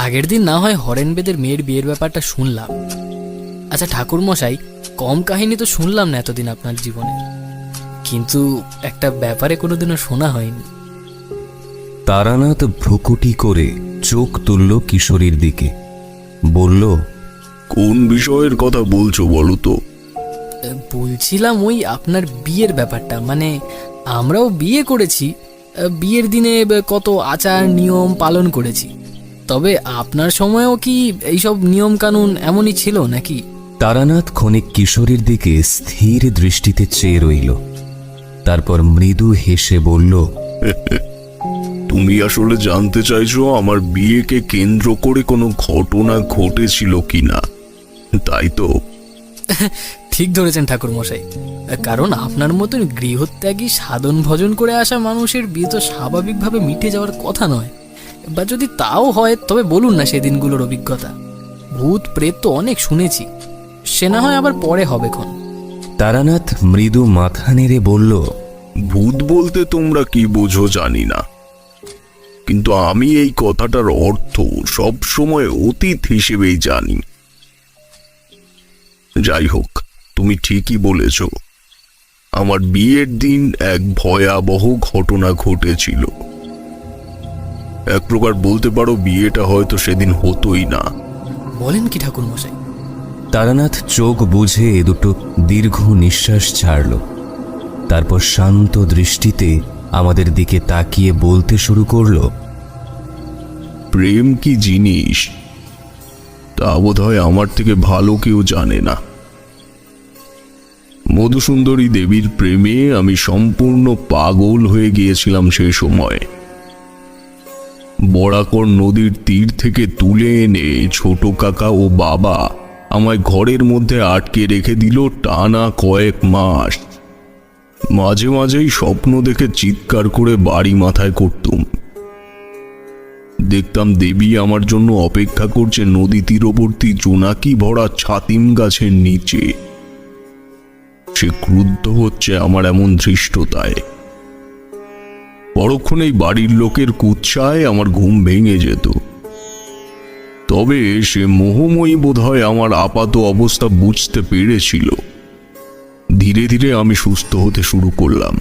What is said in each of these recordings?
আগের দিন না হয় হরেনবেদের মেয়ের বিয়ের ব্যাপারটা শুনলাম। আচ্ছা ঠাকুর মশাই, কম কাহিনী তো শুনলাম না এতদিন আপনার জীবনের, কিন্তু একটা ব্যাপারে কোনোদিনও শোনা হয়নি। তারানাথ ভ্রুকুটি করে চোখ তুলল কিশোরীর দিকে, বলল, কোন বিষয়ের কথা বলছো বলো তো? বলছিলাম ওই আপনার বিয়ের ব্যাপারটা, মানে আমরাও বিয়ে করেছি, বিয়ের দিনে কত আচার নিয়ম পালন করেছি, তবে আপনার সময়ও কি এইসব নিয়ম কানুন এমনই ছিল নাকি? তারানাথ ক্ষণিক কিশোরীর দিকে স্থির দৃষ্টিতে চেয়ে রইল, তারপর মৃদু হেসে বলল, তুমি আসলে জানতে চাইছো আমার বিয়েকে কেন্দ্র করে কোনো ঘটনা ঘটেছিল কিনা, তাই তো? ঠিক ধরেছেন ঠাকুর মশাই, কারণ আপনার মতন গৃহত্যাগী সাধন ভজন করে আসা মানুষের বিয়ে তো স্বাভাবিকভাবে মিটে যাওয়ার কথা নয়, বা যদি তাও হয় তবে বলুন না সেদিনগুলোর অভিজ্ঞতা। ভূত প্রেত তো অনেক শুনেছি, সে না হয় আবার পরে হবেক্ষণ। তারানাথ মৃদু মাথা নেড়ে বলল, ভূত বলতে তোমরা কি বোঝো জানি না, কিন্তু আমি এই কথাটার অর্থ সব সময় অতীত হিসেবেই জানি। যাই হোক, তুমি ঠিকই বলেছ, আমার বিয়ের দিন এক ভয়াবহ ঘটনা ঘটেছিল। এক প্রকার বলতে পারো বিয়েটা হয়তো সেদিন হতোই না। বলেন কি ঠাকুর মশাই? তারানাথ চোখ বুঝে দুটো দীর্ঘ নিঃশ্বাস ছাড়ল, তারপর শান্ত দৃষ্টিতে আমাদের দিকে তাকিয়ে বলতে শুরু করল, প্রেম কি জিনিস তা বোধহয় আমার থেকে ভালো কেউ জানে না। মধুসুন্দরী দেবীর প্রেমে আমি সম্পূর্ণ পাগল হয়ে গিয়েছিলাম সে সময়। বরাকর নদীর তীর থেকে তুলে এনে ছোট কাকা ও বাবা আমায় ঘরের মধ্যে আটকে রেখে দিল টানা কয়েক মাস। মাঝে মাঝেই স্বপ্ন দেখে চিৎকার করে বাড়ি মাথায় করতুম। দেখতাম দেবী আমার জন্য অপেক্ষা করছে নদী তীরবর্তী জোনাকি ভরা ছাতিম গাছের নিচে। সে ক্রুদ্ধ হচ্ছে আমার এমন ধৃষ্টতায়। পরক্ষণেই বাড়ির লোকের কুৎসায় আমার ঘুম ভেঙে যেত। তবে সে মোহময়ী বোধহয় আমার আপাত অবস্থা বুঝতে পেরেছিল। ধীরে ধীরে আমি সুস্থ হতে শুরু করলাম।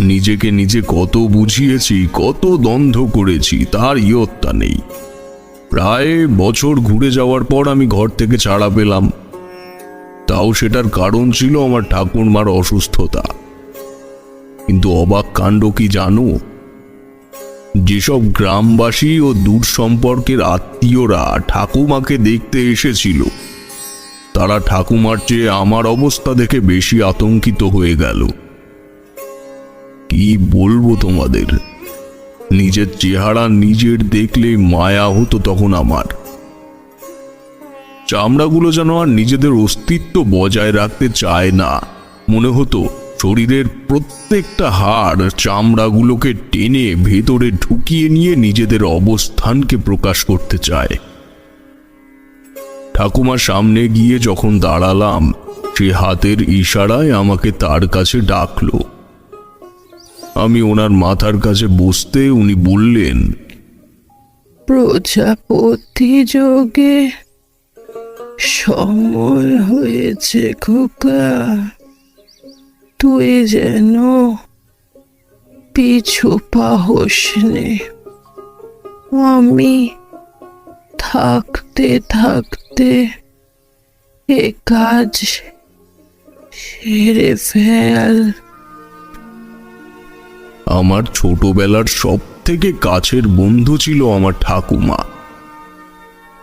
নিজেকে নিজে কত বুঝিয়েছি, কত দ্বন্দ্ব করেছি তার ইয়ত্তা নেই। প্রায় বছর ঘুরে যাওয়ার পর আমি ঘর থেকে ছাড়া পেলাম। তাও সেটার কারণ ছিল আমার ঠাকুরমার অসুস্থতা। কিন্তু অবাক কাণ্ড কি জানো? যেসব গ্রামবাসী ও দূর সম্পর্কের আত্মীয়রা ঠাকুমাকে দেখতে এসেছিল, তারা ঠাকুমার চেয়ে আমার অবস্থা দেখে বেশি আতঙ্কিত হয়ে গেল। কি বলবো তোমাদের, নিজের চেহারা নিজের দেখলে মায়া হতো তখন আমার। চামড়াগুলো যেন আর নিজেদের অস্তিত্ব বজায় রাখতে চায় না। মনে হতো শরীরের প্রত্যেকটা হাড় চামড়াগুলোকে টেনে ভেতরে ঢুকিয়ে নিয়ে নিজেদের অবস্থানকে প্রকাশ করতে চায়। ঠাকুমার সামনে গিয়ে যখন দাঁড়ালাম, সে হাতের ইশারায় আমাকে তার কাছে ডাকলো। আমি ওনার মাথার কাছে বসতে উনি বললেন, প্রজাপতি যোগে সময় হয়েছে খোকা, তুই যেন পিছু পাহস নে। আমি থাকতে থাকতে এ কাজ সেরে ফেল। আমার ছোটবেলার সব থেকে কাছের বন্ধু ছিল আমার ঠাকুমা।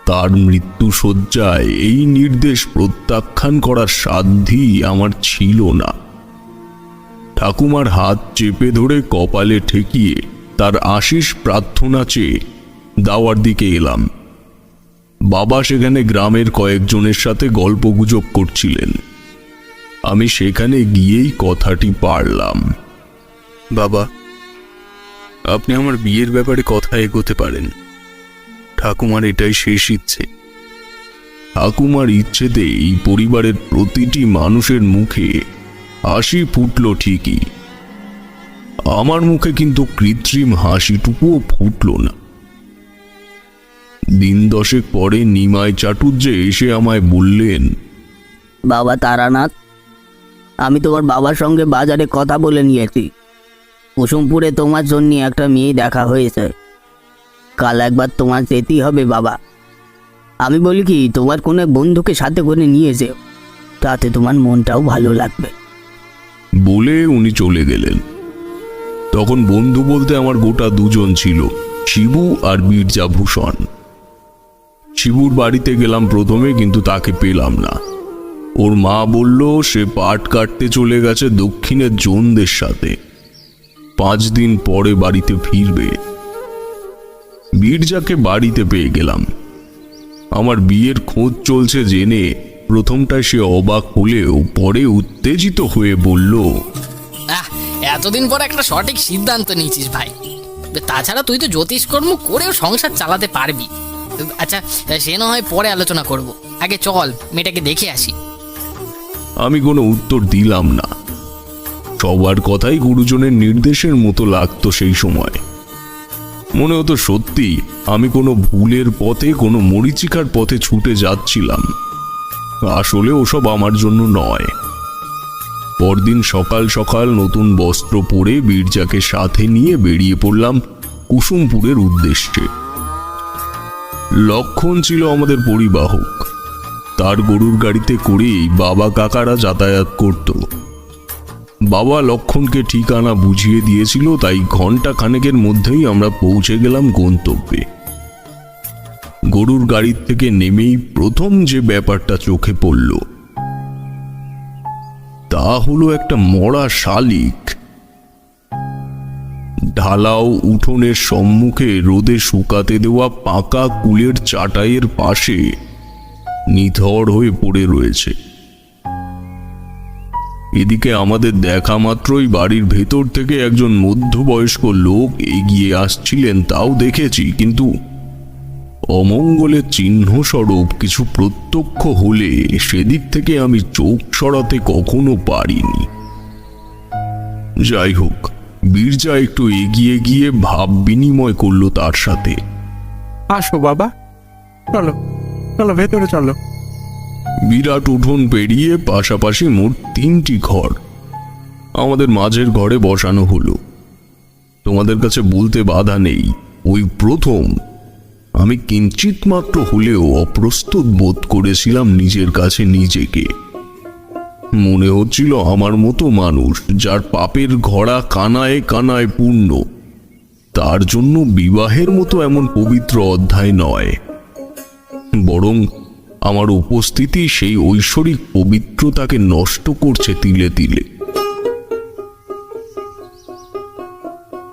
তার মৃত্যু শয্যায় এই নির্দেশ প্রত্যাখ্যান করার সাধ্যই আমার ছিল না। ঠাকুমার হাত চেপে ধরে কপালে ঠেকিয়ে তার আশীষ প্রার্থনা চেয়ে দাওয়ার দিকে এলাম। বাবা সেখানে গ্রামের কয়েকজনের সাথে গল্পগুজব করছিলেন। আমি সেখানে গিয়েই কথাটি পারলাম। বাবা, আপনি আমার বিয়ের ব্যাপারে কথা এগোতে পারেন। ঠাকুমার এটাই শেষ ইচ্ছে। ঠাকুমার ইচ্ছেতেই পরিবারের প্রতিটি মানুষের মুখে হাসি ফুটল ঠিকই, আমার মুখে কিন্তু কৃত্রিম হাসিটুকুও ফুটল না। দিন 10 পরে নিমাই চাটুর্যে এসে আমায় বললেন, বাবা তারানাথ, আমি তোমার বাবার সঙ্গে বাজারে কথা বলে নিয়েছি। কুসুমপুরে তোমার জন্য একটা মেয়ে দেখা হয়েছে। কাল একবার তোমার যেতেই হবে বাবা। আমি বলি কি, তোমার কোনো এক বন্ধুকে সাথে করে নিয়ে যেও, তাতে তোমার মনটাও ভালো লাগবে। বলে উনি চলে গেলেন। তখন বন্ধু বলতে আমার গোটা 2 জন ছিল, শিবু আর বীরজাভূষণ। শিবুর বাড়িতে গেলাম প্রথমে, কিন্তু তাকে পেলাম না। ওর মা বলল সে পাট কাটতে চলে গেছে দক্ষিণের জনদের সাথে, 5 দিন পরে বাড়িতে ফিরবে। বীরজাকে বাড়িতে পেয়ে গেলাম। আমার বিয়ের খোঁজ চলছে জেনে প্রথমটায় সে অবাক হলেও পরে উত্তেজিত হয়ে বলল, এতদিন পর একটা সঠিক সিদ্ধান্ত নিয়েছিস ভাই। তাছাড়া তুই তো জ্যোতিষকর্ম করেও সংসার চালাতে পারবি। আচ্ছা, সে না হয় পরে আলোচনা করব, আগে চল মেয়েটাকে দেখে আসি। আমি কোনো উত্তর দিলাম না। সবার কথাই গুরুজনের নির্দেশের মতো লাগতো সেই সময়। মনে হতো সত্যি আমি কোনো ভুলের পথে, কোনো মরীচিকার পথে ছুটে যাচ্ছিলাম। আসলে ওসব আমার জন্য নয়। পরদিন সকাল সকাল নতুন বস্ত্র পরে বীরজাকে সাথে নিয়ে বেরিয়ে পড়লাম কুসুমপুরের উদ্দেশ্যে। লক্ষণ ছিল আমাদের পরিবাহক। তার গরুর গাড়িতে করেই বাবা কাকারা যাতায়াত করত। বাবা লক্ষণকে ঠিকানা বুঝিয়ে দিয়েছিল, তাই ঘন্টা খানেকের মধ্যেই আমরা পৌঁছে গেলাম গন্তব্যে। গরুর গাড়ির থেকে নেমেই প্রথম যে ব্যাপারটা চোখে পড়ল তা হলো একটা মরা শালিক। ঢালাও উঠোনের সম্মুখে রোদে শুকাতে দেওয়া পাকা কুলের চাটাইয়ের পাশে নিথর হয়ে পড়ে রয়েছে। এদিকে আমাদের দেখা মাত্রই বাড়ির ভেতর থেকে একজন মধ্যবয়স্ক লোক এগিয়ে আসছিলেন, তাও দেখেছি, কিন্তু অমঙ্গলের চিহ্ন স্বরূপ কিছু প্রত্যক্ষ হলে সেদিক থেকে আমি চোখ সরাতে কখনো পারিনি। যাই হোক, বীরজা একটু এগিয়ে গিয়ে ভাব বিনিময় করলো তার সাথে। আসো বাবা, চলো চলো ভেতরে চলো। বিরাট উঠোন পেরিয়ে পাশাপাশি মোট 3টি ঘর আমাদের মাঝের ঘরে বসানো হলো। তোমাদের কাছে বলতে বাধা নেই, ওই প্রথম আমি কিঞ্চিত মাত্র হলেও অপ্রস্তুত বোধ করেছিলাম নিজের কাছে নিজেকে। মনে হচ্ছিল আমার মতো মানুষ, যার পাপের ঘোড়া কানায় কানায় পূর্ণ, তার জন্য বিবাহের মতো এমন পবিত্র অধ্যায় নয়, বরং আমার উপস্থিতি সেই ঐশ্বরিক পবিত্রতাকে নষ্ট করছে তিলে তিলে।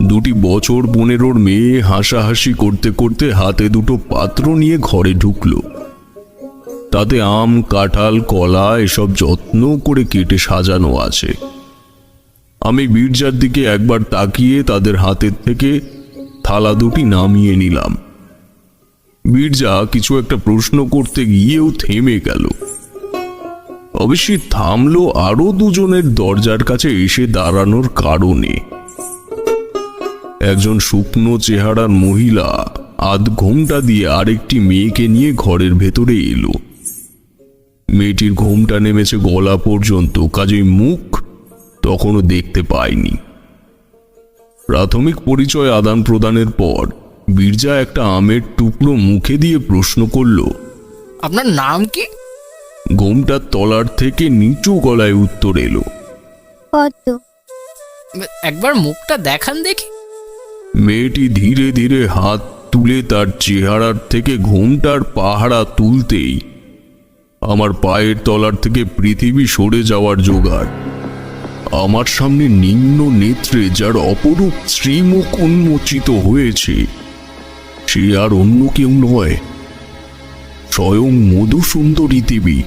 2 বছর 15 মেয়ে হাসাহাসি করতে করতে হাতে 2 পাত্র নিয়ে ঘরে ঢুকলো। তাতে আম, কাঁঠাল, কলা এসব যত্ন করে কেটে সাজানো আছে। আমি বীরজার দিকে একবার তাকিয়ে তাদের হাতের থেকে থালা 2টি নামিয়ে নিলাম। বীরজা কিছু একটা প্রশ্ন করতে গিয়েও থেমে গেল। অবশ্যই থামলো আরো 2 জনের দরজার কাছে এসে দাঁড়ানোর কারণে। একজন শুকনো চেহারার মহিলা আধ ঘোমটা দিয়ে আরেকটি মেয়েকে নিয়ে ঘরের ভেতরে এলো। মেয়েটির ঘোমটা নেমেছে গলা পর্যন্ত, কাজেই মুখ তখনও দেখতে পাইনি। প্রাথমিক পরিচয় আদান প্রদানের পর বীরজা একটা আমের টুকরো মুখে দিয়ে প্রশ্ন করল, আপনার নাম কি? ঘোমটার তলার থেকে নিচু গলায় উত্তর এলো, পদ্ম। একবার মুখটা দেখান দেখি। মেয়েটি ধীরে ধীরে হাত তুলে তার চেহারার থেকে ঘোমটার পাহারা তুলতেই আমার পায়ের তলার থেকে পৃথিবী সরে যাওয়ার জোগাড়। আমার সামনে নিম্ন নেত্রে যার অপরূপ শ্রীমুখ উন্মোচিত হয়েছে সে আর অন্য কেউ নয়, স্বয়ং মধুসুন্দরী দেবী।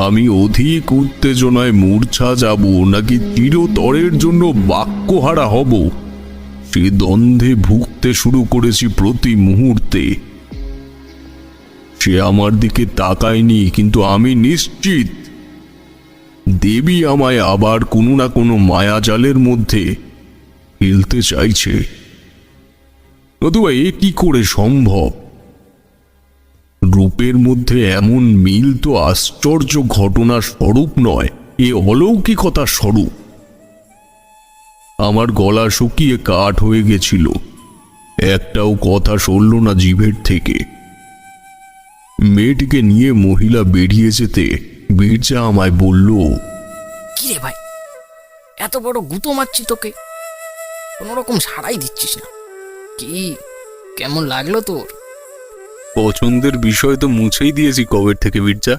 আমি অধিক উত্তেজনায় মূর্ছা যাব নাকি চিরতরের জন্য বাক্যহারা হব, সে দ্বন্দ্বে ভুগতে শুরু করেছি প্রতি মুহূর্তে। সে আমার দিকে তাকায়নি, কিন্তু আমি নিশ্চিত দেবী আমায় আবার কোনো না কোনো মায়াজালের মধ্যে ফেলতে চাইছে। নতুবা এ কি করে সম্ভব? রূপের মধ্যে এমন মিল তো আশ্চর্য ঘটনার স্বরূপ নয়, এ অলৌকিকতার স্বরূপ। আমার গলা শুকিয়ে কাঠ হয়ে গেছিল, একটাও কথা সরল না জিভের থেকে। মেয়েটিকে নিয়ে মহিলা বেরিয়ে যেতে বীরজা আমায় বলল, কি রে ভাই, এত বড় গুঁতো মারছি তোকে, কোনো রকম সাড়াই দিচ্ছিস না। কি কেমন লাগলো তোর? পছন্দের বিষয় তো মুছেই দিয়েছি কবের থেকে বীরজা।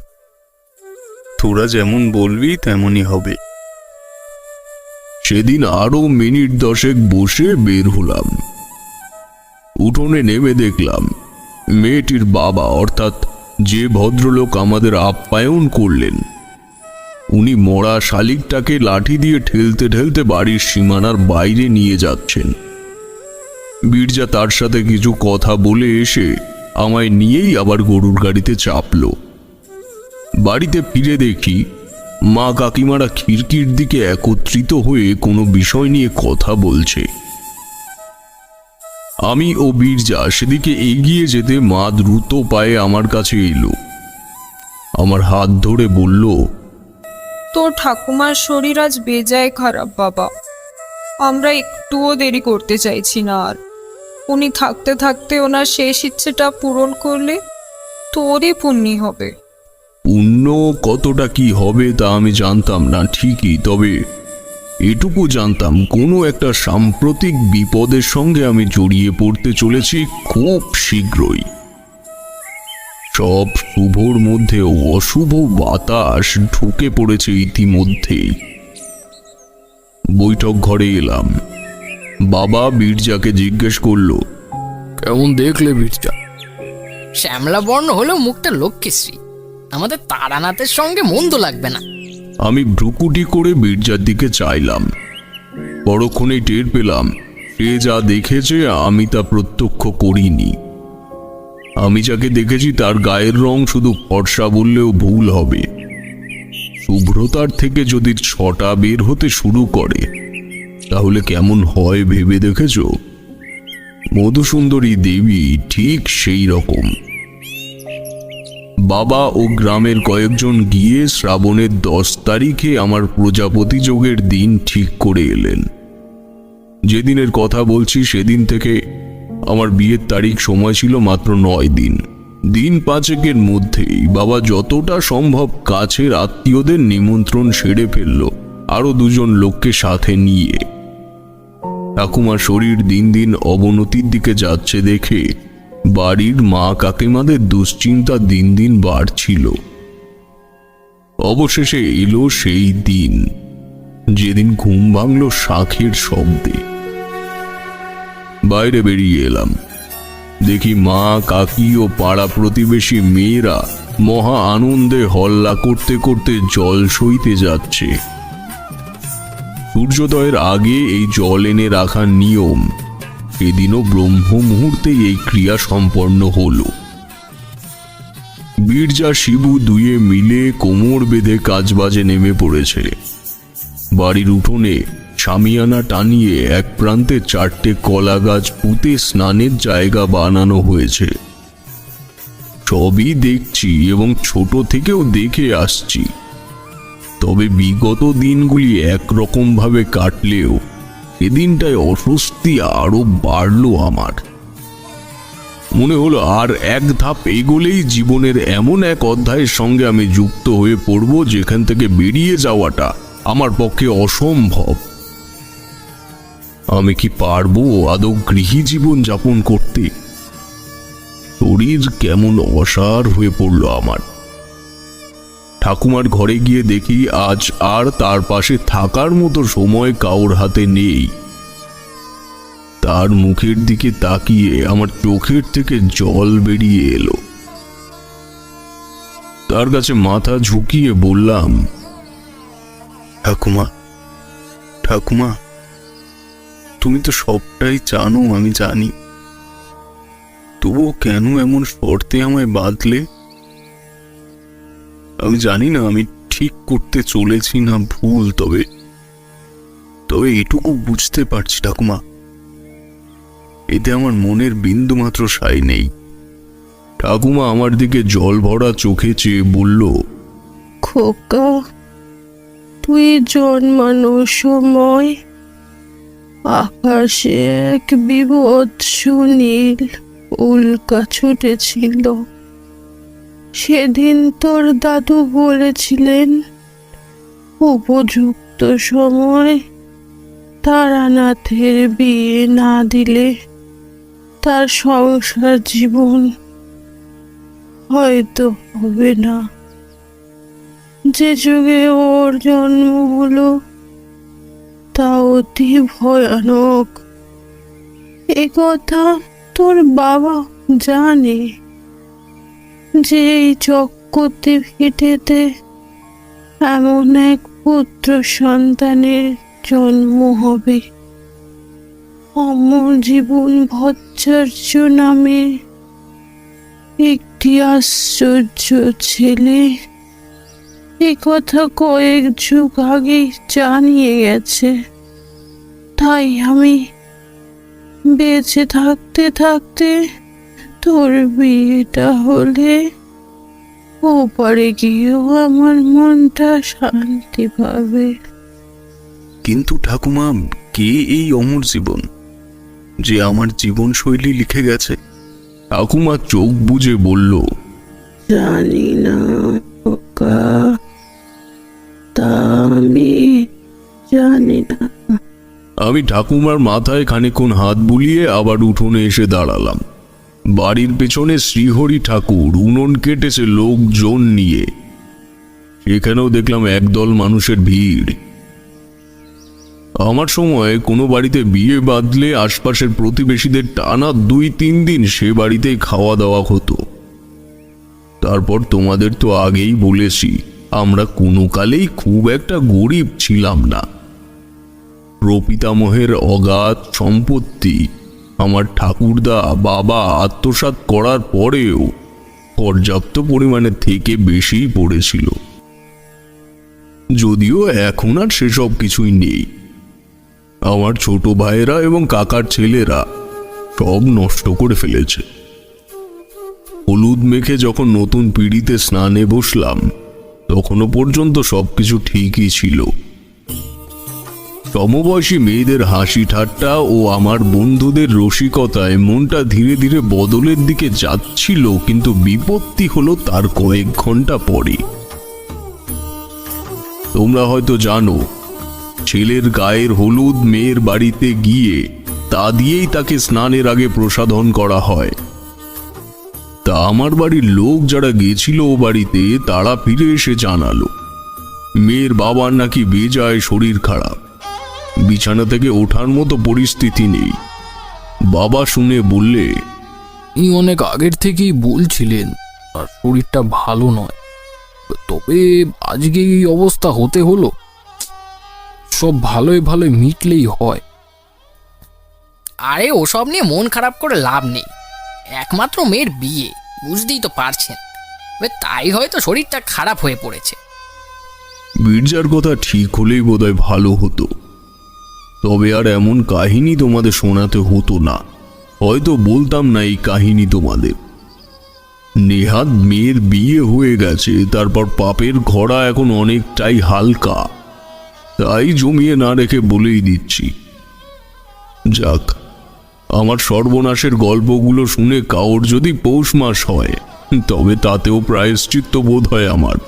তোরা যেমন বলবি তেমনই হবে। সেদিন আরো মিনিট 10 বসে বের হলাম। উঠোনে নেমে দেখলাম মেয়েটির বাবা, অর্থাৎ যে ভদ্রলোক আমাদের আপ্যায়ন করলেন, উনি মরা শালিকটাকে লাঠি দিয়ে ঠেলতে ঠেলতে বাড়ির সীমানার বাইরে নিয়ে যাচ্ছেন। বীরজা তার সাথে কিছু কথা বলে এসে আমায় নিয়েই আবার গরুর গাড়িতে চাপল। বাড়িতে ফিরে দেখি মা কাকিমারা খিড়কির দিকে একত্রিত হয়ে কোনো বিষয় নিয়ে কথা বলছে। আমি ও বীরজা সেদিকে এগিয়ে যেতে মা দ্রুত পায়ে আমার কাছে এলো, আমার হাত ধরে বলল, তোর ঠাকুমার শরীর আজ বেজায় খারাপ বাবা, আমরা একটুও দেরি করতে চাইছি না আর। উনি থাকতে থাকতে ওনার শেষ ইচ্ছেটা পূরণ করলে তোরই পুণ্যি হবে। পুণ্য কতটা কি হবে তা আমি জানতাম না ঠিকই, তবে এটুকু জানতাম কোনো একটা সাম্প্রতিক বিপদের সঙ্গে আমি জড়িয়ে পড়তে চলেছি খুব শীঘ্রই। সব শুভর মধ্যেও অশুভ বাতাস ঢুকে পড়েছে ইতিমধ্যেই। বৈঠক ঘরে এলাম। বাবা বীরজাকে জিজ্ঞেস করলো, কেমন দেখলে বীরজা? শ্যামলা বর্ণ হলেও মুখটা লক্ষ্মীশ্রী, আমাদের তারানাথের সঙ্গে মন্দ লাগবে না। আমি ভ্রুকুটি করে বীরজার দিকে চাইলাম। পরক্ষণে টের পেলাম সে যা দেখেছে আমি তা প্রত্যক্ষ করিনি। আমি যাকে দেখেছি তার গায়ের রং শুধু ফর্সা বললেও ভুল হবে। শুভ্রতার থেকে যদি ছটা বের হতে শুরু করে তাহলে কেমন হয় ভেবে দেখেছ? মধুসুন্দরী দেবী ঠিক সেই রকম। বাবা ও গ্রামের কয়েকজন গিয়ে শ্রাবণের 10 তারিখে আমার প্রজাপতি যোগের দিন ঠিক করে এলেন। যেদিনের কথা বলছি সেদিন থেকে আমার বিয়ের তারিখ সময় ছিল মাত্র 9 দিন। দিন 5 মধ্যেই বাবা যতটা সম্ভব কাছের আত্মীয়দের নিমন্ত্রণ সেরে ফেলল, আরো 2 জন লোককে সাথে নিয়ে। ঠাকুমার শরীর দিন দিন অবনতির দিকে যাচ্ছে দেখে বাড়ির মা কাকিমাদের দুশ্চিন্তা দিন দিন বাড়ছিল। অবশেষে এলো সেই দিন যেদিন ঘুম ভাঙল শাঁখের শব্দে। বাইরে বেরিয়ে এলাম। দেখি মা কাকি ও পাড়া প্রতিবেশী মেয়েরা মহা আনন্দে হল্লা করতে করতে জল সইতে যাচ্ছে। সূর্যোদয়ের আগে এই জল এনে রাখার নিয়ম, সেদিনও ব্রহ্ম মুহূর্তে এই ক্রিয়া সম্পন্ন হল। বীরজা শিবু দুয়ে মিলে কোমর বেঁধে কাজবাজে নেমে পড়েছে। বাড়ির উঠোনে শামিয়ানা টানিয়ে এক প্রান্তে 4টে কলা গাছ পুঁতে স্নানের জায়গা বানানো হয়েছে। সবই দেখছি এবং ছোট থেকেও দেখে আসছি। তবে বিগত দিনগুলি একরকম ভাবে কাটলেও সেদিনটায় অস্বস্তি আরো বাড়লো আমার। মনে হলো আর এক ধাপ এগোলেই জীবনের এমন এক অধ্যায়ের সঙ্গে আমি যুক্ত হয়ে পড়ব যেখান থেকে বেরিয়ে যাওয়াটা আমার পক্ষে অসম্ভব। আমি কি পারবো আদৌ গৃহী জীবন যাপন করতে? শরীর কেমন অসাড় হয়ে পড়ল আমার। ঠাকুমার ঘরে গিয়ে দেখি আজ আর তার পাশে থাকার মতো সময় কাউর হাতে নেই। তার মুখের দিকে তাকিয়ে আমার চোখের থেকে জল বেরিয়ে এলো। তার কাছে মাথা ঝুঁকিয়ে বললাম, ঠাকুমা, ঠাকুমা, তুমি তো সবটাই জানো, আমি জানি, তবুও কেন এমন শর্তে আমায় বাঁধলে? আমি জানি না আমি ঠিক করতে চলেছি না ভুল, তবে এটুকু বুঝতে পারছি ঠাকুমা, এতে আমার মনের বিন্দু মাত্র সায় নেই। ঠাকুমা আমার দিকে জল ভরা চোখে চেয়ে বলল, খোকা, তুই জন্মানোর সময় আকাশে এক বিভৎস নীল উল্কা ছুটেছিল। সেদিন তোর দাদু বলেছিলেন, উপযুক্ত সময় তারানাথের বিয়ে না দিলে তার সংসার জীবন হয়তো হবে না। যে যুগে ওর জন্ম হলো তা অতি ভয়ানক। এ কথা তোর বাবা জানে যে এই চক্কতি ভিটেতে এমন এক পুত্র সন্তানের জন্ম হবে। অমর জীবন ভট্টাচার্য নামে একটি আশ্চর্য ছেলে এ কথা কয়েক যুগ আগেই জানিয়ে গেছে। তাই আমি বেঁচে থাকতে থাকতে তোর বিয়েটা হলে ওপারে গিয়েও আমার মনটা শান্তি পাবে। কিন্তু ঠাকুমা, কে এই অমর জীবন যে আমার জীবন শৈলী লিখে গেছে? ঠাকুমা চোখ বুজে বলল, জানি না খোকা, তা আমি জানি না। আমি ঠাকুমার মাথায় খানিকক্ষণ হাত বুলিয়ে আবার উঠোনে এসে দাঁড়ালাম। বাড়ির পেছনে শ্রীহরি ঠাকুর উনুন কেটেছে লোকজন নিয়ে। সেখানেও দেখলাম একদল মানুষের ভিড়। আমার সময় কোনো বাড়িতে বিয়ে বাঁধলে আশপাশের প্রতিবেশীদের টানা 2-3 দিন সে বাড়িতেই খাওয়া দাওয়া হতো। তারপর তোমাদের তো আগেই বলেছি, আমরা কোনো কালেই খুব একটা গরিব ছিলাম না। প্রপিতামহের অগাধ সম্পত্তি আমার ঠাকুরদা বাবা আত্মসাৎ করার পরেও পর্যাপ্ত পরিমাণে থেকে বেশিই পড়েছিল। যদিও এখন আর সেসব কিছুই নেই। আমার ছোট ভাইয়েরা এবং কাকার ছেলেরা সব নষ্ট করে ফেলেছে। হলুদ মেখে যখন নতুন পিঁড়িতে স্নানে বসলাম তখনও পর্যন্ত সবকিছু ঠিকই ছিল। সমবয়সী মেয়েদের হাসি ঠাট্টা ও আমার বন্ধুদের রসিকতায় মনটা ধীরে ধীরে বদলের দিকে যাচ্ছিল, কিন্তু বিপত্তি হলো তার কয়েক ঘন্টা পরে। তোমরা হয়তো জানো, ছেলের গায়ের হলুদ মেয়ের বাড়িতে গিয়ে তা দিয়েই তাকে স্নানের আগে প্রসাধন করা হয়। তা আমার বাড়ির লোক যারা গেছিল ও বাড়িতে, তারা ফিরে এসে জানালো মেয়ের বাবার নাকি বেজায় শরীর খারাপ, বিছানা থেকে ওঠার মতো পরিস্থিতি নেই। বাবা শুনে বললে, এই অনেক আগের থেকেই বলছিলেন আর শরীরটা ভালো নয়, তবে আজকে এই অবস্থা হতে হলো। সব ভালোই ভালোই মিটলেই হয়। আরে ওসব নিয়ে মন খারাপ করে লাভ নেই, একমাত্র মেয়ের বিয়ে, বুঝতেই তো পারছেন। তাই হয়তো শরীরটা খারাপ হয়ে পড়েছে। বীরজার কথা ঠিক হলেই বোধহয় ভালো হতো। তবে আর এমন কাহিনী তোমাদের শোনাতে হতো না, হয়তো বলতাম না এই কাহিনী তোমাদের। নেহাত মেয়ের বিয়ে হয়ে গেছে, তারপর পাপের ঘোড়া এখন অনেকটাই হালকা, তাই জমিয়ে না রেখে বলেই দিচ্ছি। যাক, আমার সর্বনাশের গল্পগুলো শুনে কাউর যদি পৌষ মাস হয় তবে তাতেও প্রায়শ্চিত্ত বোধ হয় আমার।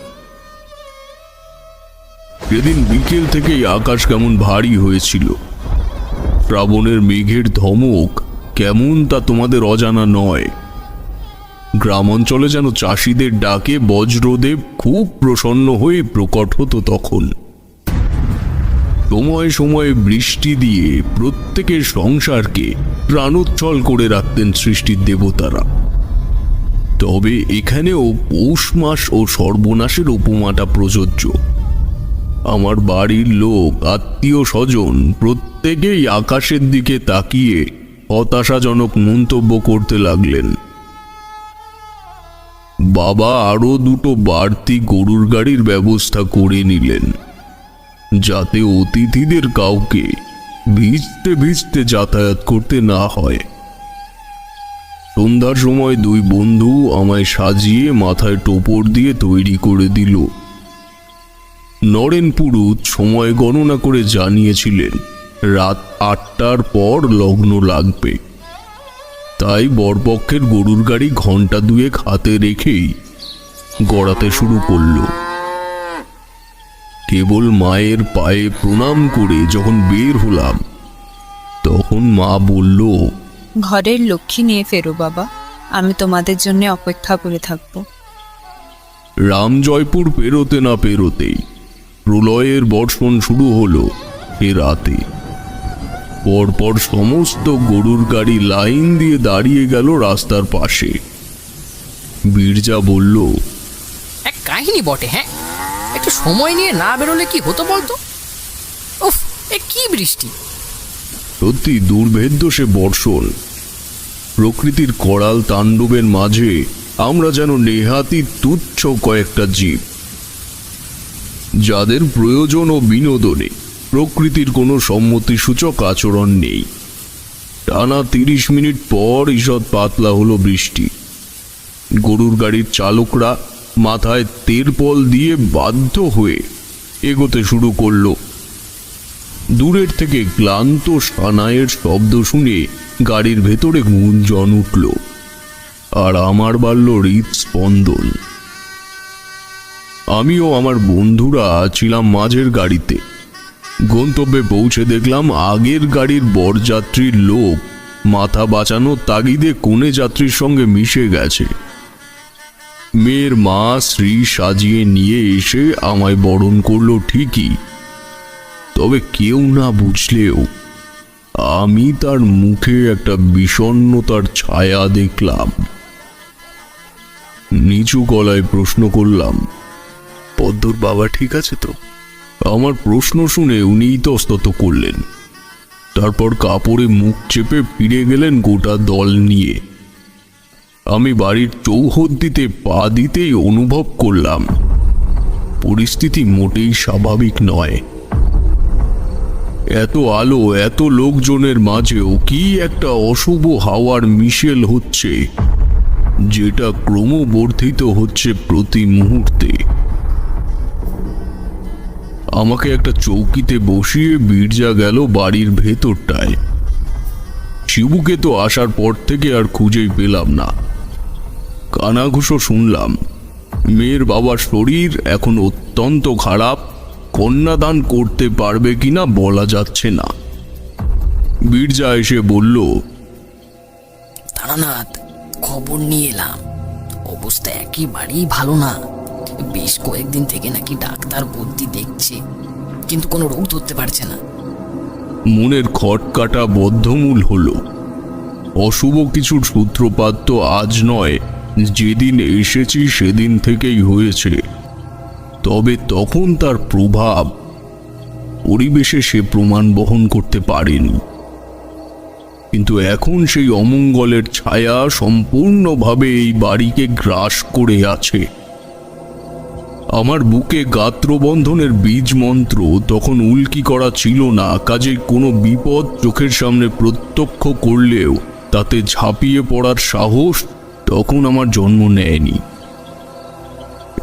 সেদিন বিকেল থেকেই আকাশ কেমন ভারী হয়েছিল। শ্রাবণের মেঘের ধমক কেমন তা তোমাদের অজানা নয়। গ্রাম অঞ্চলে যেন চাষিদের ডাকে বজ্রদেব খুব প্রসন্ন হয়ে প্রকট হতো তখন। সময়ে সময়ে বৃষ্টি দিয়ে প্রত্যেকের সংসারকে প্রাণোচ্ছল করে রাখতেন সৃষ্টির দেবতারা। তবে এখানেও পৌষ মাস ও সর্বনাশের উপমাটা প্রযোজ্য। আমার বাড়ির লোক, আত্মীয় স্বজন প্রত্যেকেই আকাশের দিকে তাকিয়ে হতাশাজনক মন্তব্য করতে লাগলেন। বাবা আরো 2টো বাড়তি গরুর গাড়ির ব্যবস্থা করে নিলেন, যাতে অতিথিদের কাউকে ভিজতে ভিজতে যাতায়াত করতে না হয়। সন্ধ্যার সময় দুই বন্ধু আমায় সাজিয়ে মাথায় টোপর দিয়ে তৈরি করে দিল। নরেন পুরুত সময় গণনা করে জানিয়েছিলেন রাত 8টার পর লগ্ন লাগবে। তাই বরপক্ষের গরুর গাড়ি ঘন্টা দুয়েক হাতে রেখেই গড়াতে শুরু করলো। কেবল মায়ের পায়ে প্রণাম করে যখন বের হলাম, তখন মা বলল, ঘরের লক্ষ্মী নিয়ে ফেরো বাবা, আমি তোমাদের জন্য অপেক্ষা করে থাকবো। রামজয়পুর পেরোতে না পেরোতেই প্রলয়ের বর্ষণ শুরু হলো এ রাতে। পরপর সমস্ত গরুর গাড়ি লাইন দিয়ে দাঁড়িয়ে গেল রাস্তার পাশে। বীরজা বলল, এক কাহিনী বটে। হ্যাঁ, একটু সময় নিয়ে না বেরোলে কি হতো বলতো? উফ, এ কি বৃষ্টি! সত্যি দুর্ভেদ্য সে বর্ষণ। প্রকৃতির করাল তাণ্ডবের মাঝে আমরা যেন নেহাতি তুচ্ছ কয়েকটা জীব, যাদের প্রয়োজন ও বিনোদনে প্রকৃতির কোনো সম্মতিসূচক আচরণ নেই। টানা 30 মিনিট পর ঈষৎ পাতলা হলো বৃষ্টি। গরুর গাড়ির চালকরা মাথায় তেরপল দিয়ে বাধ্য হয়ে এগোতে শুরু করলো। দূরের থেকে ক্লান্ত সানাইয়ের শব্দ শুনে গাড়ির ভেতরে গুঞ্জন উঠল, আর আমার বাড়ল হৃদস্পন্দন। আমিও আমার বন্ধুরা ছিলাম মাঝের গাড়িতে। গন্তব্যে পৌঁছে দেখলাম আগের গাড়ির বরযাত্রীর লোক মাথা বাঁচানোর তাগিদে কনে যাত্রীর সঙ্গে মিশে গেছে। মেয়ের মা শ্রী সাজিয়ে নিয়ে এসে আমায় বরণ করলো ঠিকই, তবে কেউ না বুঝলেও আমি তার মুখে একটা বিষণ্ণতার ছায়া দেখলাম। নিচু গলায় প্রশ্ন করলাম, পদ্মর বাবা ঠিক আছে তো? আমার প্রশ্ন শুনে উনি ইতস্তত করলেন। তারপর কাপড়ে মুখ চেপে ফিরে গেলেন গোটা দল নিয়ে। আমি বাড়ির চৌহদ্দিতে পা দিতেই অনুভব করলাম পরিস্থিতি মোটেই স্বাভাবিক নয়। এত আলো, এত লোকজনের মাঝেও কি একটা অশুভ হাওয়ার মিশেল হচ্ছে, যেটা ক্রমবর্ধিত হচ্ছে প্রতি মুহূর্তে। আমাকে একটা চৌকিতে বসিয়ে বীরজা গেল বাড়ির ভেতরটায়। শিবুকে তো আসার পর থেকে আর খুঁজেই পেলাম না। কানাঘুষো শুনলাম মেয়ের বাবার শরীর এখন অত্যন্ত খারাপ, কন্যাদান করতে পারবে কিনা বলা যাচ্ছে না। বীরজা এসে বলল, তারানাথ, খবর নিয়ে এলাম, অবস্থা একেবারেই ভালো না। বেশ কয়েকদিন থেকে নাকি ডাক্তার বদ্যি দেখছে, কিন্তু কোনো রোগ ধরতে পারছে না। মনের খটকাটা বদ্ধমূল হলো। অশুভ কিছুর সূত্রপাত তো আজ নয়, যেদিন এসেছি সেদিন থেকেই হয়েছে। তবে তখন তার প্রভাব পরিবেশে সে প্রমাণ বহন করতে পারেনি। কিন্তু এখন সেই অমঙ্গলের ছায়া সম্পূর্ণভাবে এই বাড়িকে গ্রাস করে আছে। আমার বুকে গাত্রবন্ধনের বীজ মন্ত্র তখন উল্কি করা ছিল না, কাজে কোনো বিপদ চোখের সামনে প্রত্যক্ষ করলেও তাতে ঝাঁপিয়ে পড়ার সাহস তখন আমার জন্ম নেয়নি।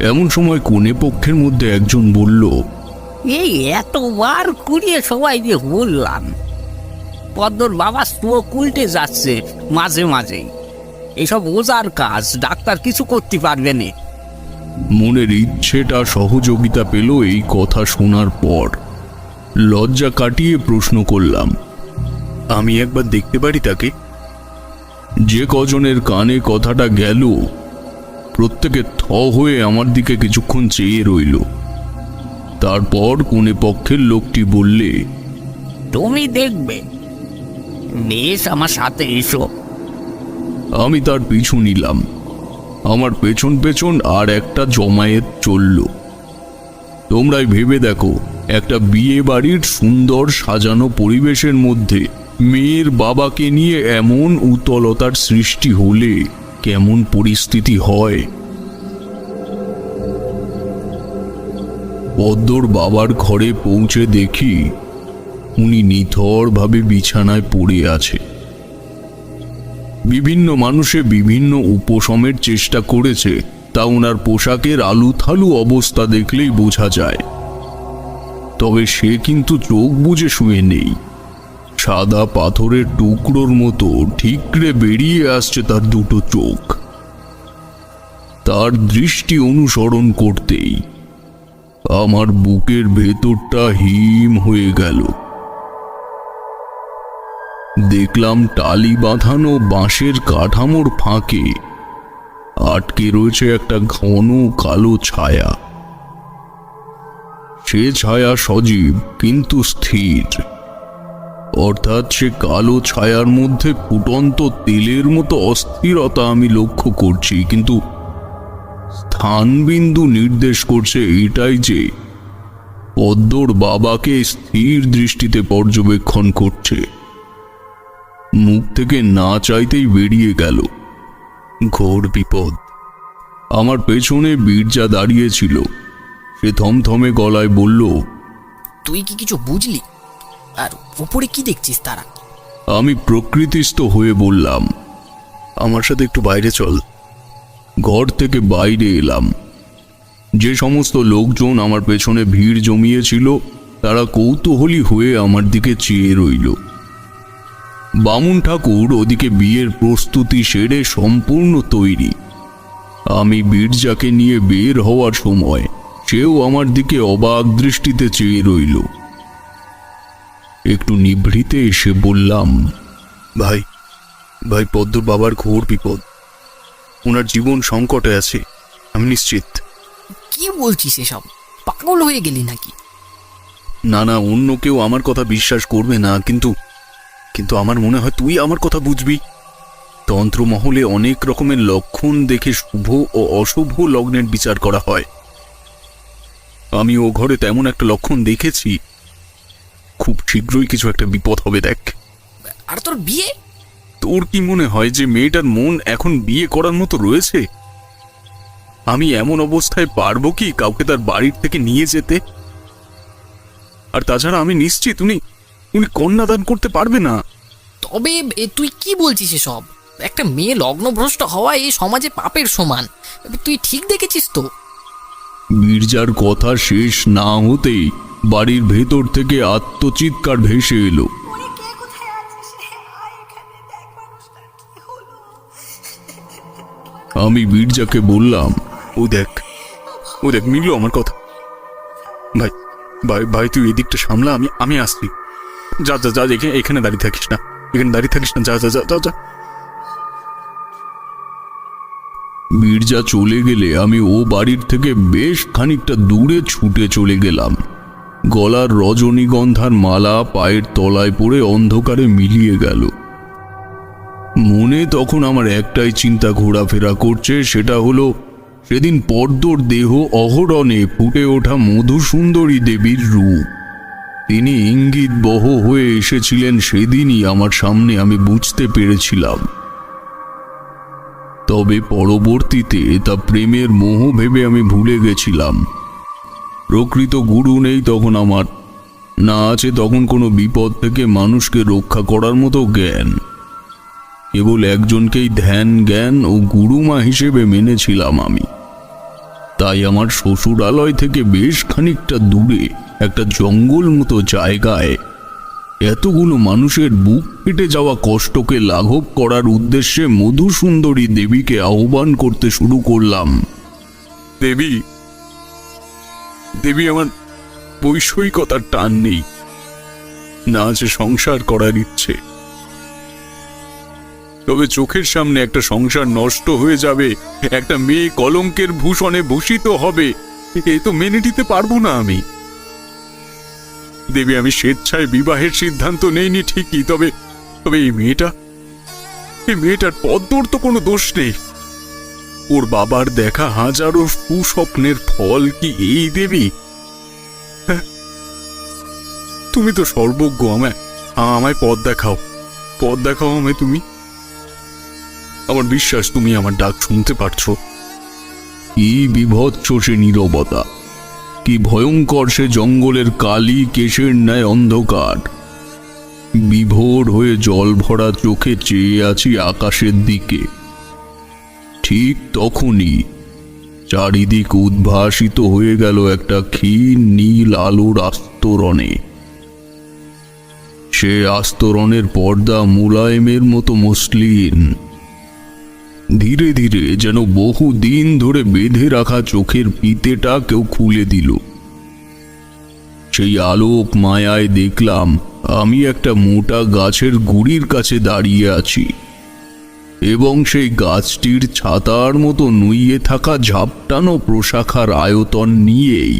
এমন সময় কনে পক্ষের মধ্যে একজন বলল, এই এতবার কুড়িয়ে সবাই দিয়ে বললাম, পদ্মর বাবা স্ট্রোক উল্টে যাচ্ছে মাঝে মাঝেই। এসব ওজার কাজ, ডাক্তার কিছু করতে পারবে না। মনের ইচ্ছেটা সহযোগিতা পেল এই কথা শোনার পর। লজ্জা কাটিয়ে প্রশ্ন করলাম, আমি একবার দেখতে পারি তাকে? যে কজনের কানে কথাটা গেল প্রত্যেকে থ হয়ে আমার দিকে কিছুক্ষণ চেয়ে রইল। তারপর কোনে পক্ষের লোকটি বললে, তুমি দেখবে, বেশ আমার সাথে এসো। আমি তার পিছু নিলাম। আমার পেছন পেছন আর একটা জমায়েত চলল। তোমরাই ভেবে দেখো, একটা বিয়ে বাড়ির সুন্দর সাজানো পরিবেশের মধ্যে মেয়ের বাবাকে নিয়ে এমন উতলতার সৃষ্টি হলে কেমন পরিস্থিতি হয়। পদ্মর বাবার ঘরে পৌঁছে দেখি উনি নিথরভাবে বিছানায় পড়ে আছে। বিভিন্ন মানুষে বিভিন্ন উপশমের চেষ্টা করেছে, তা ওনার পোশাকের আলুথালু অবস্থা দেখলেই বোঝা যায়। তবে সে কিন্তু চোখ বুজে শুয়ে নেই। সাদা পাথরের টুকরোর মতো ঠিকরে বেরিয়ে আসছে তার দুটো চোখ। তার দৃষ্টি অনুসরণ করতেই আমার বুকের ভেতরটা হিম হয়ে গেল। দেখলাম টালি বাঁধানো বাঁশের কাঠামোর ফাঁকে আটকে রয়েছে একটা ঘন কালো ছায়া। সে ছায়া সজীব কিন্তু স্থির, অর্থাৎ সে কালো ছায়ার মধ্যে ফুটন্ত তেলের মতো অস্থিরতা আমি লক্ষ্য করছি, কিন্তু স্থানবিন্দু নির্দেশ করছে এটাই যে পদ্মর বাবাকে স্থির দৃষ্টিতে পর্যবেক্ষণ করছে। মুখ থেকে না চাইতেই বেরিয়ে গেল, ঘোর বিপদ। আমার পেছনে বীরজা দাঁড়িয়েছিল। সে থমথমে গলায় বলল, তুই কি কিছু বুঝলি? আর উপরে কি দেখছিস তারা? আমি প্রকৃতিস্থ হয়ে বললাম, আমার সাথে একটু বাইরে চল। ঘর থেকে বাইরে এলাম। যে সমস্ত লোকজন আমার পেছনে ভিড় জমিয়েছিল তারা কৌতূহলী হয়ে আমার দিকে চেয়ে রইল। বামুন ঠাকুর ওদিকে বিয়ের প্রস্তুতি সেরে সম্পূর্ণ তৈরি। আমি বীরজাকে নিয়ে বের হওয়ার সময় সেও আমার দিকে অবাক দৃষ্টিতে চেয়ে রইল। একটু নিভৃতে এসে বললাম, ভাই ভাই, পদ্মর বাবার ঘোর বিপদ। ওনার জীবন সংকটে আছে, আমি নিশ্চিত। কি বলছিস এসব? পাগল হয়ে গেলি নাকি? না না, অন্য কেউ আমার কথা বিশ্বাস করবে না, কিন্তু কিন্তু আমার মনে হয় তুই আমার কথা বুঝবি। তন্ত্রমহলে অনেক রকমের লক্ষণ দেখে শুভ ও অশুভ লগ্নের বিচার করা হয়। আমি ও ঘরে তেমন একটা লক্ষণ দেখেছি। খুব শীঘ্রই কিছু একটা বিপদ হবে দেখ। আর তোর বিয়ে? তোর কি মনে হয় যে মেয়েটার মন এখন বিয়ে করার মতো রয়েছে? আমি এমন অবস্থায় পারবো কি কাউকে তার বাড়ির থেকে নিয়ে যেতে? আর তাছাড়া আমি নিশ্চিত উনি কন্যাদান করতে পারবে না। তবে তুই কি বলছিস এসব? একটা মেয়ে লগ্নভ্রষ্ট হওয়া এই সমাজে পাপের সমান। তুই ঠিক দেখেছিস তো? বীরজার কথা শেষ না হতেই বাড়ির ভেতর থেকে আত্মচিৎকার ভেসে এলো। আমি বীরজাকে বললাম, ও দেখ মিললো আমার কথা। ভাই ভাই ভাই, তুই এদিকটা সামলা, আমি আসছি। যা যা যা, এখানে দাঁড়িয়ে থাকিস না, যা যা যা যা যা। বীরজা চলে গেলে আমি ও বাড়ির থেকে বেশ খানিকটা দূরে ছুটে চলে গেলাম। গলার রজনীগন্ধার মালা পায়ের তলায় পড়ে অন্ধকারে মিলিয়ে গেল। মনে তখন আমার একটাই চিন্তা ঘোরাফেরা করছে, সেটা হলো সেদিন পদ্মর দেহ অহরণে ফুটে ওঠা মধুসুন্দরী দেবীর রূপ। তিনি ইঙ্গিত বহ হয়ে এসেছিলেন সেদিনই আমার সামনে, আমি বুঝতে পেরেছিলাম। তবে পরবর্তীতে তা প্রেমের মোহ ভেবে আমি ভুলে গেছিলাম। প্রকৃত গুরু নেই তখন আমার, না আছে তখন কোনো বিপদ থেকে মানুষকে রক্ষা করার মতো জ্ঞান। কেবল একজনকেই ধ্যান জ্ঞান ও গুরুমা হিসেবে মেনেছিলাম আমি। তাই আমার শ্বশুরালয় থেকে বেশ খানিকটা দূরে একটা জঙ্গল মতো জায়গায় এতগুলো মানুষের বুক ফেটে যাওয়া কষ্টকে লাঘব করার উদ্দেশ্যে মধুসুন্দরী দেবীকে আহ্বান করতে শুরু করলাম। দেবী দেবী, আমার বৈষয়িকতার টান নেই, না আছে সংসার করার ইচ্ছে। তবে চোখের সামনে একটা সংসার নষ্ট হয়ে যাবে, একটা মেয়ে কলঙ্কের ভূষণে ভূষিত হবে, এ তো মেনে নিতে পারবো না আমি। দেবী, আমি স্বেচ্ছায় বিবাহের সিদ্ধান্ত নেইনি ঠিকই, তবে এই মেয়েটার পদ্মর তো কোনো দোষ নেই। ওর বাবার দেখা হাজারো সুস্বপ্নের ফল কি এই দেবী? তুমি তো সর্বজ্ঞ, আমায় পথ দেখাও আমায় তুমি। আমার বিশ্বাস তুমি আমার ডাক শুনতে পারছো। কি বিভৎস সে নীরবতা, কি ভয়ঙ্কর সে জঙ্গলের কালি কেশের ন্যায় অন্ধকার। বিভোর হয়ে জল ভরা চোখে চেয়ে আছি আকাশের দিকে। ঠিক তখনই চারিদিক উদ্ভাসিত হয়ে গেল একটা ক্ষীণ নীল আলোর আস্তরণে। সে আস্তরণের পর্দা মুলায়েমের মতো মসলিন। ধীরে ধীরে যেন বহু দিন ধরে বেঁধে রাখা চোখের পিতেটা কেউ খুলে দিল। সেই আলোক মায়ায় দেখলাম আমি একটা মোটা গাছের গুড়ির কাছে দাঁড়িয়ে আছি এবং সেই গাছটির ছাতার মতো নুইয়ে থাকা ঝাপটানো প্রশাখার আয়তন নিয়েই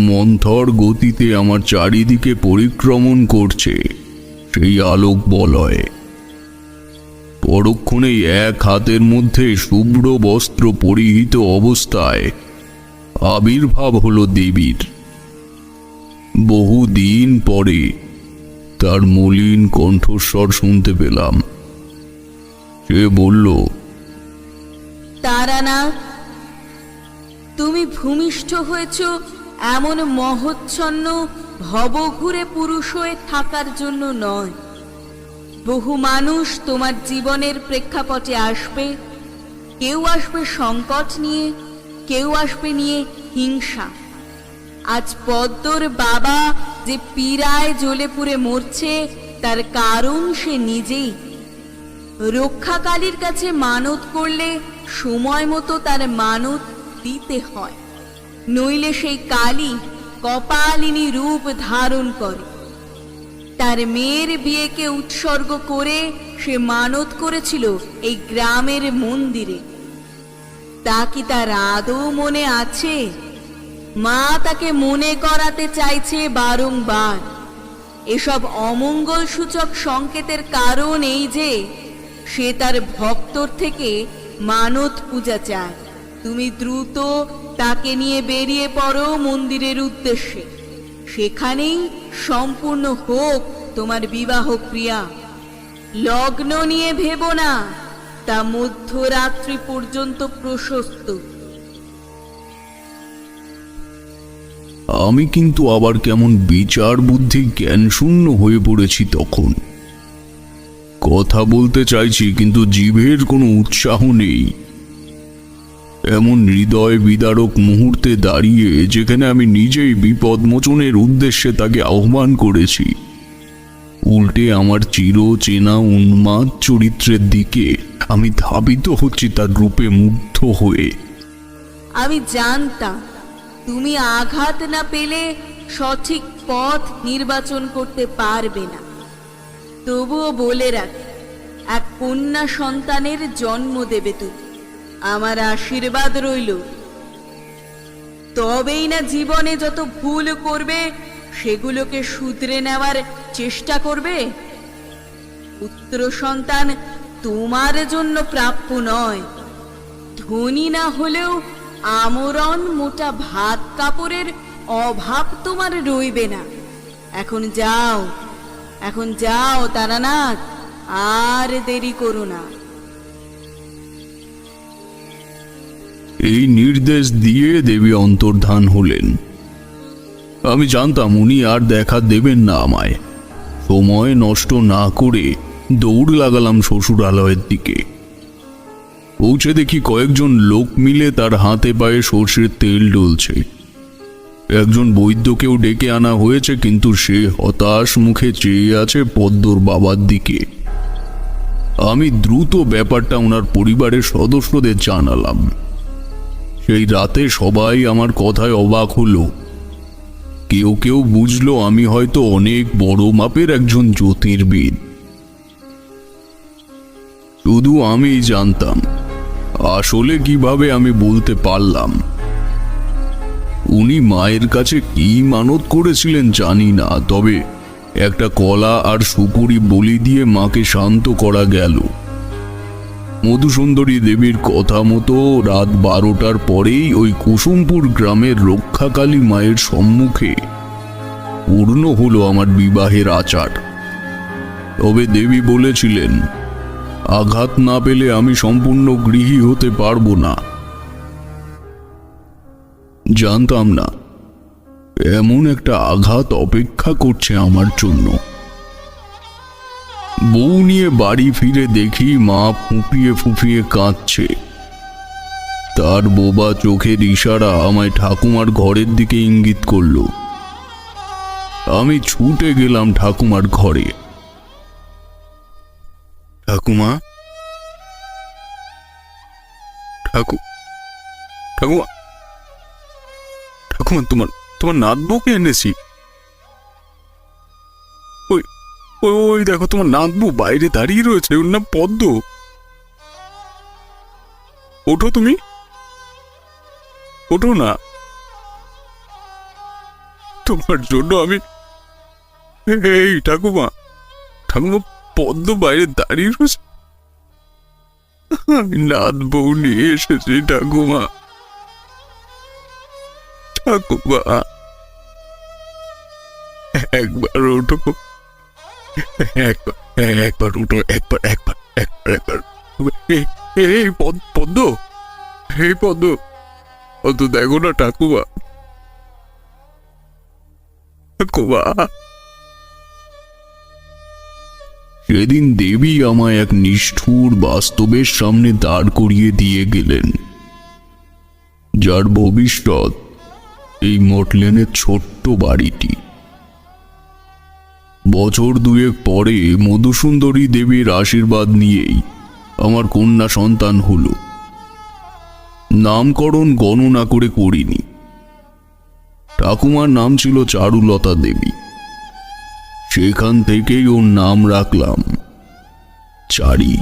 মন্থর গতিতে আমার চারিদিকে পরিক্রমণ করছে সেই আলোক বলয়। পরক্ষণেই এক হাতের মধ্যে শুভ্র বস্ত্র পরিহিত অবস্থায় আবির্ভাব হলো দেবীর। বহুদিন পরে তার মলিন কণ্ঠস্বর শুনতে পেলাম। সে বলল, তারানাথ, তুমি ভূমিষ্ঠ হয়েছ এমন মহচ্ছন্ন ভবঘুরে পুরুষ হয়ে থাকার জন্য নয়। বহু মানুষ তোমার জীবনের প্রেক্ষাপটে আসবে। কেউ আসবে সংকট নিয়ে, কেউ আসবে নিয়ে হিংসা। আজ পদ্মর বাবা যে পীড়ায় জ্বলে পুড়ে মরছে তার কারণ সে নিজেই। রক্ষাকালীর কাছে মানত করলে সময় মতো তার মানত দিতে হয়, নইলে সেই কালী কপালিনী রূপ ধারণ করে। তার মেয়ের বিয়েকে উৎসর্গ করে সে মানত করেছিল এই গ্রামের মন্দিরে। তা কি তার আদৌ মনে আছে? মা তাকে মনে করাতে চাইছে বারংবার। এসব অমঙ্গল সূচক সংকেতের কারণ এই যে সে তার ভক্তর থেকে মানত পূজা চায়। তুমি দ্রুত তাকে নিয়ে বেরিয়ে পড়ো মন্দিরের উদ্দেশ্যে। সেখানেই সম্পূর্ণ হোক তোমার বিবাহ ক্রিয়া। লগ্ন নিয়ে ভেবো না, তা মধ্যরাত্রি পর্যন্ত প্রশস্ত। আমি কিন্তু আবার কেমন বিচার বুদ্ধি জ্ঞান শূন্য হয়ে পড়েছি তখন। কথা বলতে চাইছি কিন্তু জিভের কোনো উৎসাহ নেই। এমন হৃদয় বিদারক মুহূর্তে দাঁড়িয়ে যেখানে আমি নিজেই বিপদ মোচনের উদ্দেশ্যে তাকে আহ্বান করেছি, উল্টে আমার চির চেনা উন্মাদ চরিত্রের দিকে আমি ধাবিত হচ্ছি তার রূপে মুগ্ধ হয়ে। আমি জানতাম তুমি আঘাত না পেলে সঠিক পথ নির্বাচন করতে পারবে না। তবুও বলে রাখ, এক কন্যা সন্তানের জন্ম দেবে তুমি। আমার আশীর্বাদ রইল। তবেই না জীবনে যত ভুল করবে সেগুলোকে শুধরে নেওয়ার চেষ্টা করবে। পুত্র সন্তান তোমার জন্য প্রাপ্য নয়। ধনী না হলেও আমরণ মোটা ভাত কাপড়ের অভাব তোমার রইবে না। এখন যাও, এখন যাও তারানাথ, আর দেরি করো না। এই নির্দেশ দিয়ে দেবী অন্তর্ধান হলেন। আমি জানতাম উনি আর দেখা দেবেন না আমায়। সময় নষ্ট না করে দৌড় লাগালাম শ্বশুরালয়ের দিকে। পৌঁছে দেখি কয়েকজন লোক মিলে তার হাতে পায়ে সর্ষের তেল ডলছে। একজন বৈদ্যকেও ডেকে আনা হয়েছে, কিন্তু সে হতাশ মুখে চেয়ে আছে পদ্মর বাবার দিকে। আমি দ্রুত ব্যাপারটা ওনার পরিবারের সদস্যদের জানালাম। সেই রাতে সবাই আমার কথায় অবাক হলো। কেউ কেউ বুঝলো আমি হয়তো অনেক বড় মাপের একজন জ্যোতির্বিদ। শুধু আমি জানতাম আসলে কিভাবে আমি বলতে পারলাম। উনি মায়ের কাছে কি মানত করেছিলেন জানি না, তবে একটা কলা আর সুপুরি বলি দিয়ে মাকে শান্ত করা গেল। মধুসুন্দরী দেবীর কথা মতো রাত 12টার পরেই ওই কুসুমপুর গ্রামের রক্ষাকালী মায়ের সম্মুখে পূর্ণ হলো আমার বিবাহের আচার। তবে দেবী বলেছিলেন, আঘাত না পেলে আমি সম্পূর্ণ গৃহী হতে পারবো না। জানতাম না এমন একটা আঘাত অপেক্ষা করছে আমার জন্য। বউ নিয়ে বাড়ি ফিরে দেখি মা ফুঁপিয়ে ফুঁপিয়ে কাঁদছে। তার বোবা চোখের ইশারা আমায় ঠাকুমার ঘরের দিকে ইঙ্গিত করলো। আমি ছুটে গেলাম ঠাকুমার ঘরে। ঠাকুমা, ঠাকুমা, ঠাকুমা, তোমার তোমার নাতবউকে এনেছি। ওই ওই ওই দেখো, তোমার নাতবউ বাইরে দাঁড়িয়ে রয়েছে। ওর নাম পদ্ম। ওঠো, তুমি ওঠো না। তোমার জন্য আমি, এই ঠাকুমা, ঠাকুমা, পদ্ম বাইরে দাঁড়িয়ে রয়েছে। আমি নাতবউ নিয়ে এসেছি ঠাকুমা। ঠাকুমা, একবার ওঠো, একবার উঠো, একবার। এই পদ্ম, এই পদ্ম, অত দেখো না ঠাকুমা। ঠাকুমা, সেদিন দেবী আমায় এক নিষ্ঠুর বাস্তবের সামনে দাঁড় করিয়ে দিয়ে গেলেন, যার ভবিষ্যৎ এই মটলেনের ছোট্ট বাড়িটি। বছর দুয়েক পরে মধুসুন্দরী দেবীর আশীর্বাদ নিয়েই আমার কন্যা সন্তান হলো। নামকরণ গণনা করে করিনি। ঠাকুমার নাম ছিল চারুলতা দেবী। সেখান থেকেই ওর নাম রাখলাম চারি।